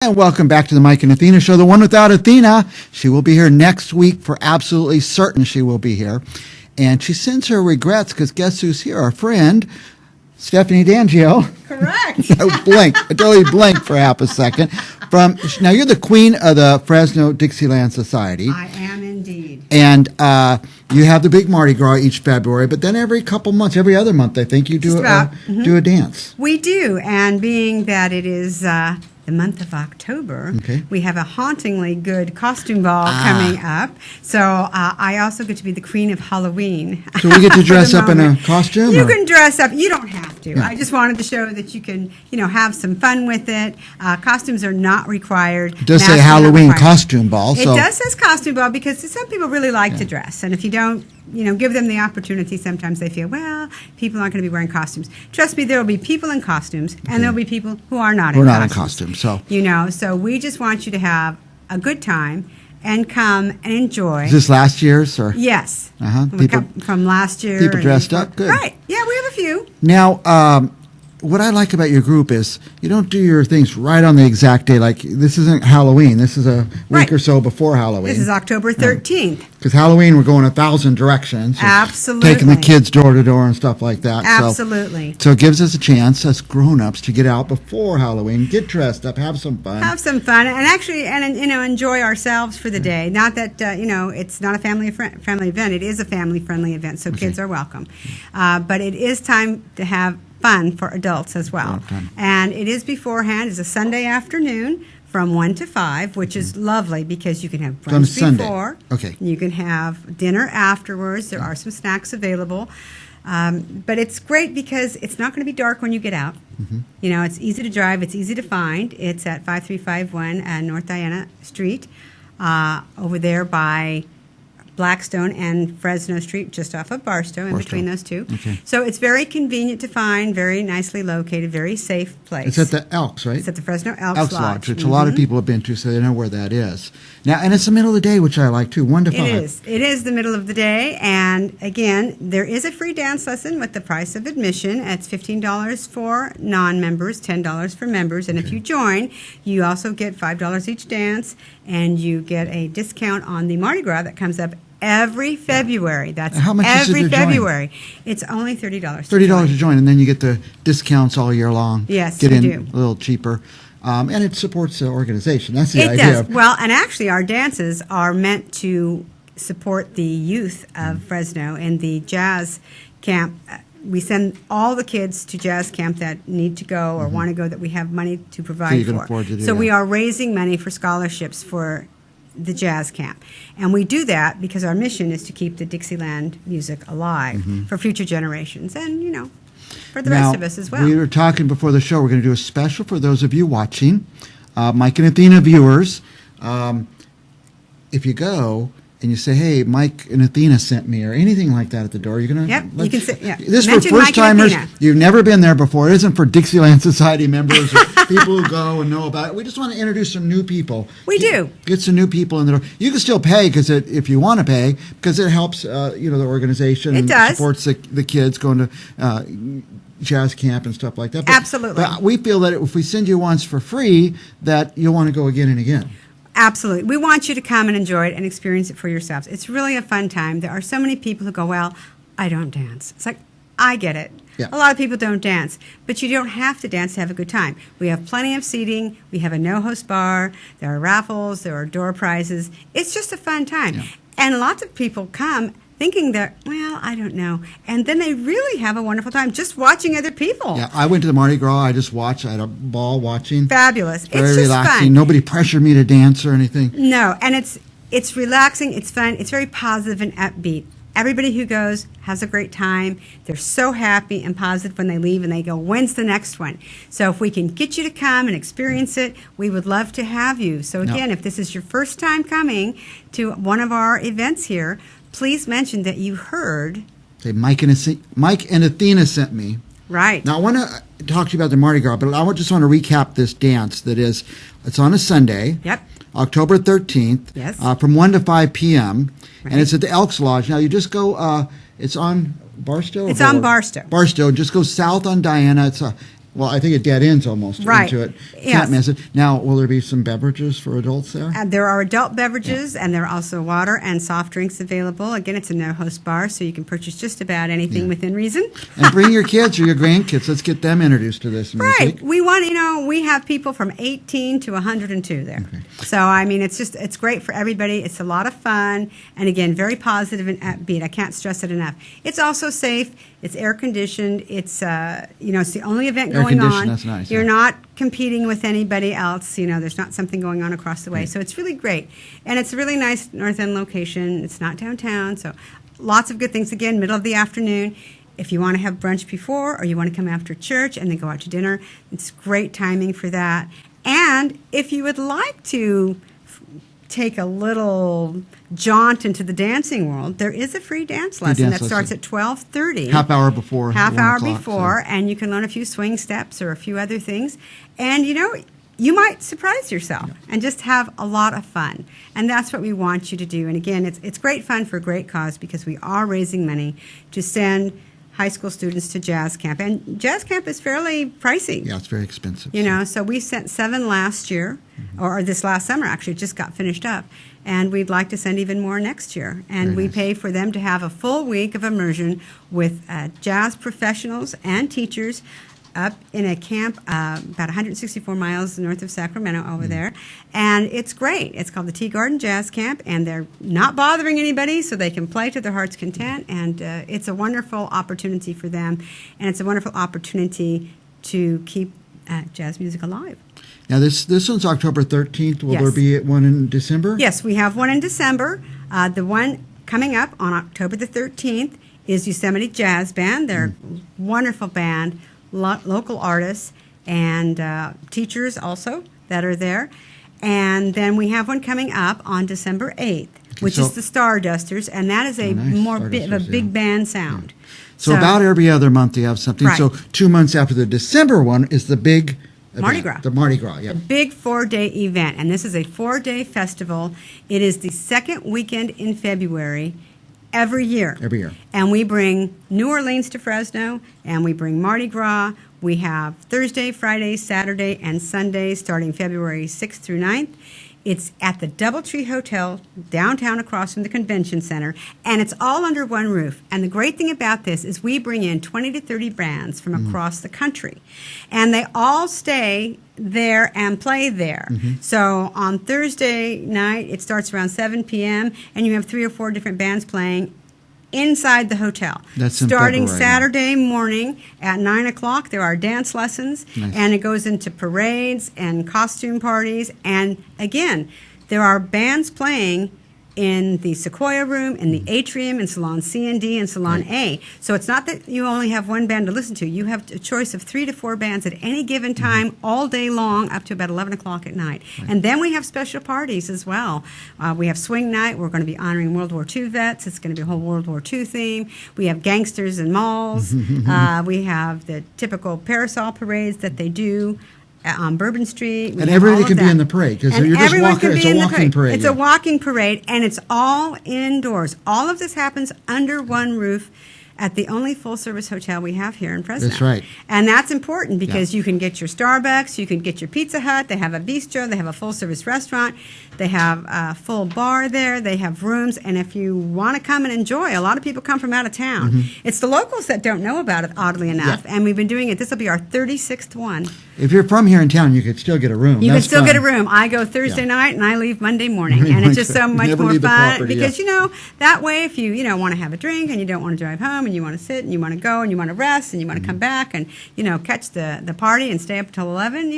And welcome back to the Mike and Athena Show, the one without Athena. She will be here next week for absolutely certain she will be here. And she sends her regrets because guess who's here? Our friend, Stephanie D'Angelo. Correct. I totally blinked for half a second. Now, you're the queen of the Fresno Dixieland Society. I am indeed. And you have the big Mardi Gras each February, but then every couple months, every other month, I think you do a dance. We do, and being that it is the month of October, we have a hauntingly good costume ball coming up. So I also get to be the queen of Halloween. So we get to dress up in a costume? You can dress up. You don't have to. Yeah. I just wanted to show that you can, have some fun with it. Costumes are not required. It does say Halloween costume ball. It does say costume ball because some people really like to dress. And if you don't, give them the opportunity, sometimes they feel, well, people aren't going to be wearing costumes. Trust me, there will be people in costumes, and there will be people who are not in costumes. So so we just want you to have a good time and come and enjoy. Is this last year's? Or? Yes. People, from last year. People dressed up? Good. Right. Yeah, we have a few. Now, what I like about your group is you don't do your things right on the exact day. Like, this isn't Halloween. This is a week or so before Halloween. This is October 13th. Because Halloween, we're going 1,000 directions. Absolutely. Taking the kids door to door and stuff like that. Absolutely. So it gives us a chance, us grown-ups, to get out before Halloween, get dressed up, have some fun. Have some fun, and actually, enjoy ourselves for the day. Not that, it's not a family event. It is a family-friendly event, so kids are welcome. But it is time to have fun for adults as well. And it is beforehand. It's a Sunday afternoon from 1 to 5, which is lovely because you can have brunch before. Okay. You can have dinner afterwards. There are some snacks available. But it's great because it's not going to be dark when you get out. It's easy to drive. It's easy to find. It's at 5351 North Diana Street over there by Blackstone and Fresno Street, just off of Barstow, in between those two. So it's very convenient to find, very nicely located, very safe place. It's at the Elks, right? It's at the Fresno Elks Lodge. Which a lot of people have been to, so they know where that is. Now, and it's the middle of the day, which I like too, 1 to 5. It is the middle of the day, and again, there is a free dance lesson with the price of admission. It's $15 for non-members, $10 for members, and if you join, you also get $5 each dance, and you get a discount on the Mardi Gras that comes up every February. That's how much every is it to February. Join? It's only $30. $30 to join, and then you get the discounts all year long. Yes, get you in do. A little cheaper. And it supports the organization. That's the idea. It does. Well, and actually our dances are meant to support the youth of Fresno and the jazz camp. We send all the kids to jazz camp that need to go or want to go that we have money to provide so you can for. Afford to do so that. We are raising money for scholarships for the jazz camp. And we do that because our mission is to keep the Dixieland music alive for future generations and, for the rest of us as well. We were talking before the show, we're going to do a special for those of you watching, Mike and Athena viewers. If you go and you say, hey, Mike and Athena sent me, or anything like that at the door, you're going to... Yep, you can say, This is for first-timers. You've never been there before. It isn't for Dixieland Society members or people who go and know about it. We just want to introduce some new people. We do. Get some new people in the door. You can still pay if you want to pay, because it helps the organization. It does. Supports the kids going to... jazz camp and stuff like that. Absolutely. But we feel that if we send you once for free, that you'll want to go again and again. Absolutely. We want you to come and enjoy it and experience it for yourselves. It's really a fun time. There are so many people who go, well, I don't dance. It's like, I get it. Yeah. A lot of people don't dance, but you don't have to dance to have a good time. We have plenty of seating. We have a no-host bar. There are raffles. There are door prizes. It's just a fun time. Yeah. And lots of people come thinking that, well, I don't know. And then they really have a wonderful time just watching other people. Yeah, I went to the Mardi Gras. I just watched. I had a ball watching. Fabulous. Very it's just relaxing. Fun. Nobody pressured me to dance or anything. No, and it's relaxing. It's fun. It's very positive and upbeat. Everybody who goes has a great time. They're so happy and positive when they leave, and they go, when's the next one? So if we can get you to come and experience it, we would love to have you. So again, if this is your first time coming to one of our events here, please mention that you heard. Say, Mike and Athena sent me. Right. Now, I want to talk to you about the Mardi Gras, but I just want to recap this dance it's on a Sunday. Yep. October 13th. Yes. From 1 to 5 p.m. Right. And it's at the Elks Lodge. Now, you just go, it's on Barstow? It's on Barstow. Barstow. Just go south on Diana. It's Well, I think it dead ends almost Right. into it. Yes. Can't miss it. Now, will there be some beverages for adults there? There are adult beverages, and there are also water and soft drinks available. Again, it's a no-host bar, so you can purchase just about anything within reason. And bring your kids or your grandkids. Let's get them introduced to this music. Right. We want, we have people from 18 to 102 there. Okay. So, I mean, it's great for everybody. It's a lot of fun. And again, very positive and upbeat. I can't stress it enough. It's also safe. It's air conditioned. It's, it's the only event Air going conditioned, on. that's nice, You're yeah. not competing with anybody else. There's not something going on across the way. So it's really great. And it's a really nice North End location. It's not downtown. So lots of good things. Again, middle of the afternoon. If you want to have brunch before or you want to come after church and then go out to dinner, it's great timing for that. And if you would like to take a little jaunt into the dancing world, there is a free dance lesson that starts at 12:30. Half hour before. Half 1 hour o'clock, before, so. and you can learn a few swing steps or a few other things. And, you might surprise yourself and just have a lot of fun. And that's what we want you to do. And again, it's great fun for a great cause because we are raising money to send high school students to jazz camp. And jazz camp is fairly pricey. Yeah, it's very expensive. So we sent 7 last year, or this last summer actually, just got finished up. And we'd like to send even more next year. And Very we nice. pay for them to have a full week of immersion with jazz professionals and teachers up in a camp about 164 miles north of Sacramento over there. And it's great. It's called the Tea Garden Jazz Camp, and they're not bothering anybody, so they can play to their heart's content. And it's a wonderful opportunity for them, and it's a wonderful opportunity to keep jazz music alive. Now, this one's October 13th. Will Yes. there be one in December? Yes, we have one in December. The one coming up on October the 13th is Yosemite Jazz Band. They're a wonderful band, local artists, and teachers also that are there. And then we have one coming up on December 8th, which so- is the Stardusters, and that is a nice. more bit of a Stardusters, big yeah. band sound. So about every other month you have something. Right. So 2 months after the December one is the big Mardi event. Gras. The Mardi Gras, yeah. A big 4-day event, and this is a 4-day festival. It is the second weekend in February every year. Every year. And we bring New Orleans to Fresno, and we bring Mardi Gras. We have Thursday, Friday, Saturday, and Sunday starting February 6th through 9th. It's at the Doubletree Hotel downtown across from the convention center, and it's all under one roof. And the great thing about this is we bring in 20 to 30 bands from across the country, and they all stay there and play there. So on Thursday night, it starts around 7 p.m., and you have 3 or 4 different bands playing inside the hotel. That's in starting February, Saturday morning at 9 o'clock. There are dance lessons, Nice. and it goes into parades and costume parties. And again, there are bands playing in the Sequoia Room, in the Atrium, in Salon C and D, and Salon A. So it's not that you only have one band to listen to. You have a choice of 3 to 4 bands at any given time, all day long, up to about 11 o'clock at night. And then we have special parties as well. We have Swing Night. We're going to be honoring World War II vets. It's going to be a whole World War II theme. We have gangsters and malls. We have the typical parasol parades that they do on Bourbon Street. We And have everybody all of can be that. in the parade, 'cause And you're just everyone walking- can it's be a in the walking parade, It's yeah. a walking parade, and it's all indoors. All of this happens under one roof at the only full-service hotel we have here in Fresno. That's right. And that's important because you can get your Starbucks, you can get your Pizza Hut, they have a bistro, they have a full-service restaurant, they have a full bar there, they have rooms, and if you want to come and enjoy, a lot of people come from out of town. It's the locals that don't know about it, oddly enough, and we've been doing it. This will be our 36th one. If you're from here in town, you could still get a room. You That's can still get a fun. room. I go Thursday Yeah. night and I leave Monday morning, and it's just so much Never more leave the fun property, because yeah. that way if you want to have a drink and you don't want to drive home and you want to sit and you want to go and you want to rest and you want to come back and catch the party and stay up until 11.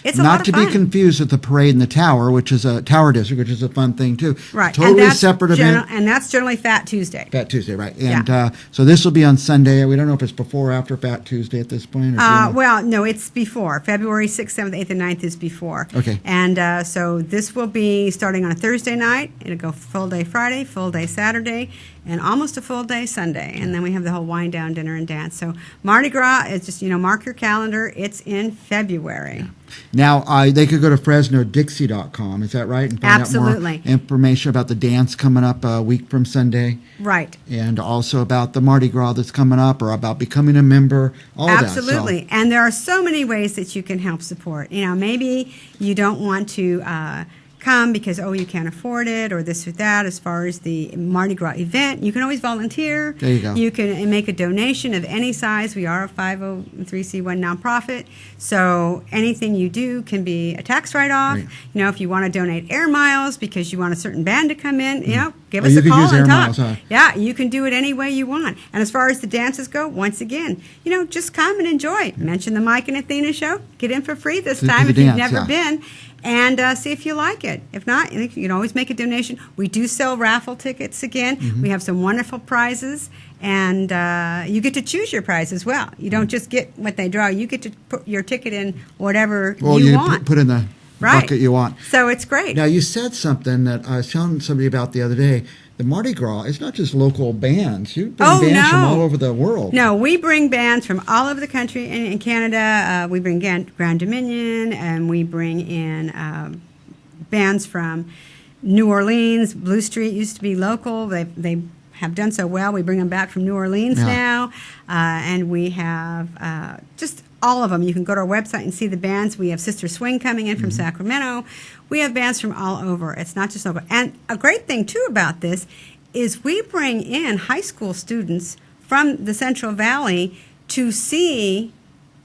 It's a lot Not of to fun. be confused with the parade in the Tower, which is a Tower District, which is a fun thing too. Right, Totally and that's separate event. and that's generally Fat Tuesday. Fat Tuesday, right? And so this will be on Sunday. We don't know if it's before or after Fat Tuesday at this point. Or do you know? Well, no, it's before. February 6th, 7th, 8th, and 9th is before. Okay. And so this will be starting on a Thursday night. It'll go full day Friday, full day Saturday. and almost a full day Sunday. And then we have the whole wind down, dinner, and dance. So Mardi Gras is just, mark your calendar. It's in February. Now, they could go to FresnoDixie.com. Is that right? And find Absolutely. out more information about the dance coming up a week from Sunday. Right. And also about the Mardi Gras that's coming up, or about becoming a member, all Absolutely. that. So. And there are so many ways that you can help support. Maybe you don't want to come because, you can't afford it or this or that. As far as the Mardi Gras event, you can always volunteer. There you go. You can make a donation of any size. We are a 503c1 nonprofit, so anything you do can be a tax write-off. Right. If you want to donate air miles because you want a certain band to come in, give Oh, us you a could call use and air talk. miles, huh? Yeah, you can do it any way you want. And as far as the dances go, once again, just come and enjoy. Mention the Mike and Athena show. Get in for free this time if you've never been. And see if you like it. If not, you can always make a donation. We do sell raffle tickets again. We have some wonderful prizes, and you get to choose your prize as well. You don't just get what they draw. You get to put your ticket in whatever you want. Put in the bucket you want. So it's great. Now, you said something that I was telling somebody about the other day. The Mardi Gras is not just local bands. You bring bands from all over the world. No, we bring bands from all over the country. In Canada, we bring Grand Dominion, and we bring in bands from New Orleans. Blue Street used to be local. They have done so well. We bring them back from New Orleans now. And we have just all of them. You can go to our website and see the bands. We have Sister Swing coming in from Sacramento. We have bands from all over. It's not just local. And a great thing, too, about this is we bring in high school students from the Central Valley to see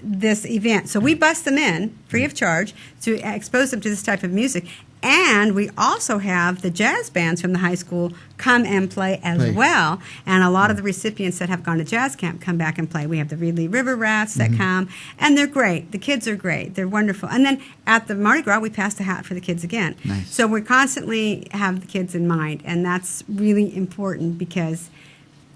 this event. So we bus them in free of charge to expose them to this type of music. And we also have the jazz bands from the high school come and play as well. And a lot of the recipients that have gone to jazz camp come back and play. We have the Reedley River Rats that come, and they're great. The kids are great. They're wonderful. And then at the Mardi Gras, we pass the hat for the kids again. Nice. So we constantly have the kids in mind, and that's really important because,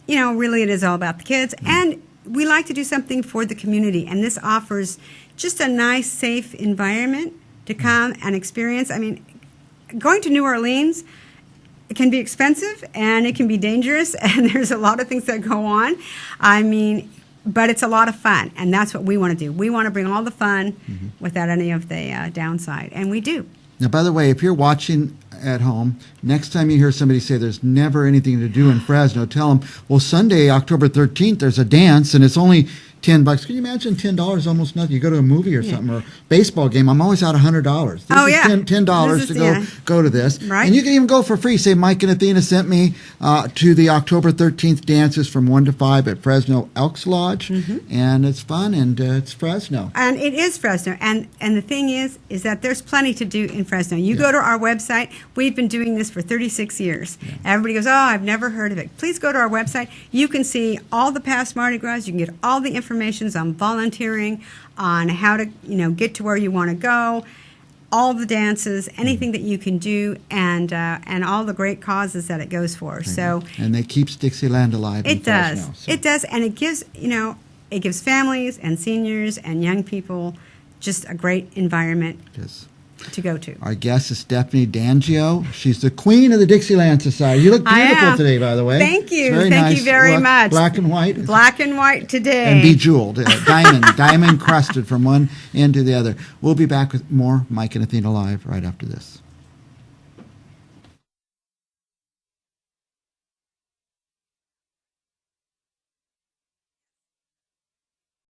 really it is all about the kids. And we like to do something for the community, and this offers just a nice, safe environment to come and experience. I mean, going to New Orleans, it can be expensive and it can be dangerous, and there's a lot of things that go on. But it's a lot of fun, and that's what we want to do. We want to bring all the fun without any of the downside, and we do. Now, by the way, if you're watching at home, next time you hear somebody say there's never anything to do in Fresno, tell them, well, Sunday, October 13th, there's a dance, and it's only $10. Can you imagine $10 almost nothing? You go to a movie or something, or a baseball game. I'm always out $100. This is $10 to go to this. Right. And you can even go for free. Say, Mike and Athena sent me to the October 13th dances from 1 to 5 at Fresno Elks Lodge. And it's fun, and it's Fresno. And it is Fresno. And the thing is that there's plenty to do in Fresno. You go to our website. We've been doing this for 36 years. Everybody goes, I've never heard of it. Please go to our website. You can see all the past Mardi Gras. You can get all the information on volunteering, on how to get to where you want to go, all the dances, anything that you can do, and all the great causes that it goes for. So, and it keeps Dixieland alive. It does. So. It does, and it gives families and seniors and young people just a great environment to go to. Our guest is Stephanie D'Angio. She's the queen of the Dixieland Society. You look beautiful today, by the way. Thank you. Thank you very much. Black and white. Black and white today. And bejeweled. Diamond crusted from one end to the other. We'll be back with more Mike and Athena Live right after this.